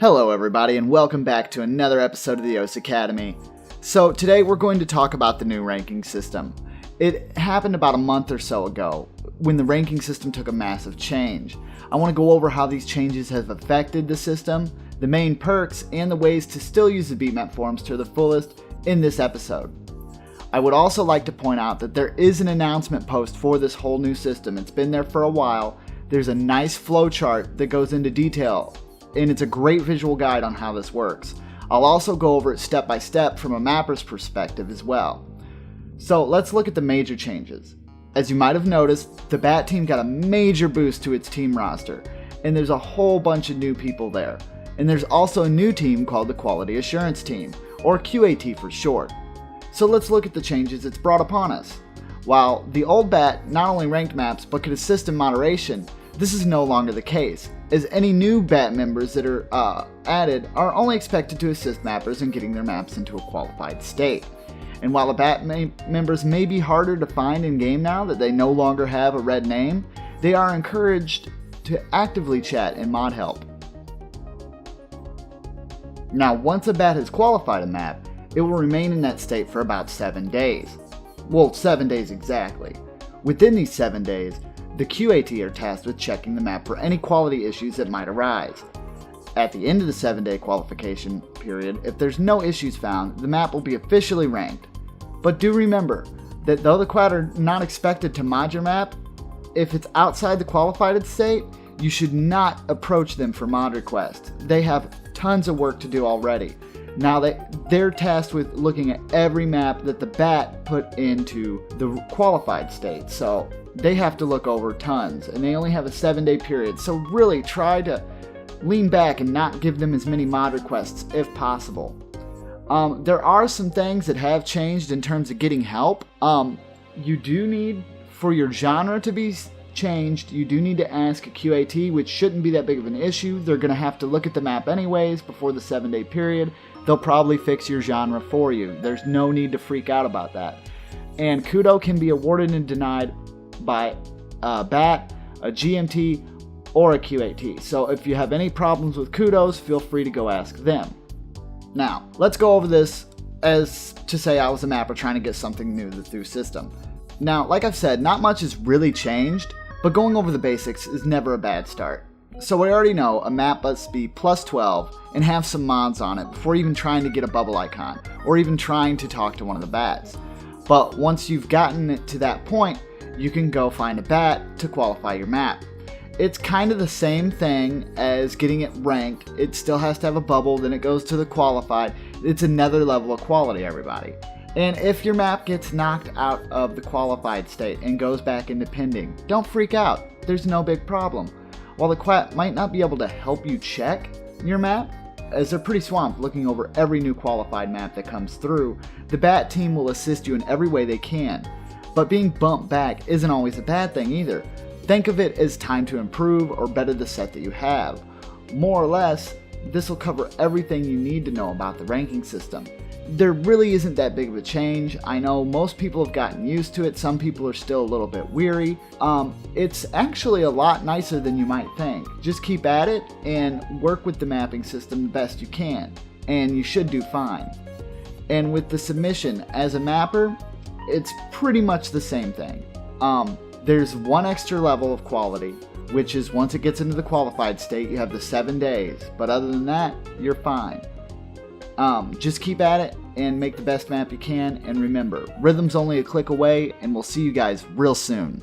Hello everybody and welcome back to another episode of the OS Academy. So today we're going to talk about the new ranking system. It happened about a month or so ago when the ranking system took a massive change. I want to go over how these changes have affected the system, the main perks, and the ways to still use the beatmap forms to the fullest in this episode. I would also like to point out that there is an announcement post for this whole new system. It's been there for a while. There's a nice flowchart that goes into detail, and it's a great visual guide on how this works. I'll also go over it step by step from a mapper's perspective as well. So let's look at the major changes. As you might have noticed, the BAT team got a major boost to its team roster, and there's a whole bunch of new people there. And there's also a new team called the Quality Assurance Team, or QAT for short. So let's look at the changes it's brought upon us. While the old BAT not only ranked maps but could assist in moderation, this is no longer the case, as any new BAT members that are added are only expected to assist mappers in getting their maps into a qualified state. And while the BAT members may be harder to find in game now that they no longer have a red name, they are encouraged to actively chat and mod help. Now, once a BAT has qualified a map, it will remain in that state for about 7 days. Well, 7 days exactly. Within these 7 days, the QAT are tasked with checking the map for any quality issues that might arise. At the end of the 7-day qualification period, if there's no issues found, the map will be officially ranked. But do remember that though the quad are not expected to mod your map, if it's outside the qualified state, you should not approach them for mod requests. They have tons of work to do already. Now they're tasked with looking at every map that the BAT put into the qualified state, so they have to look over tons, and they only have a 7-day period, so really try to lean back and not give them as many mod requests if possible. There are some things that have changed in terms of getting help. You do need, for your genre to be changed, you do need to ask a QAT, which shouldn't be that big of an issue. They're going to have to look at the map anyways before the 7-day period. They'll probably fix your genre for you. There's no need to freak out about that. And Kudo can be awarded and denied by a BAT, a GMT, or a QAT. So if you have any problems with Kudos, feel free to go ask them. Now, let's go over this as to say I was a mapper trying to get something new to the new system. Now, like I've said, not much has really changed, but going over the basics is never a bad start. So we already know a map must be plus 12 and have some mods on it before even trying to get a bubble icon, or even trying to talk to one of the BATs. But once you've gotten it to that point, you can go find a BAT to qualify your map. It's kind of the same thing as getting it ranked. It still has to have a bubble, then it goes to the qualified. It's another level of quality, everybody. And if your map gets knocked out of the qualified state and goes back into pending, don't freak out. There's no big problem. While the quat might not be able to help you check your map, as they're pretty swamped looking over every new qualified map that comes through, the BAT team will assist you in every way they can. But being bumped back isn't always a bad thing either. Think of it as time to improve or better the set that you have. More or less, this will cover everything you need to know about the ranking system. There really isn't that big of a change. I know most people have gotten used to it. Some people are still a little bit weary. It's actually a lot nicer than you might think. Just keep at it and work with the mapping system the best you can, and you should do fine. And with the submission, as a mapper, it's pretty much the same thing. There's one extra level of quality, which is once it gets into the qualified state, you have the 7 days. But other than that, you're fine. Just keep at it and make the best map you can. And remember, Rhythm's only a click away, and we'll see you guys real soon.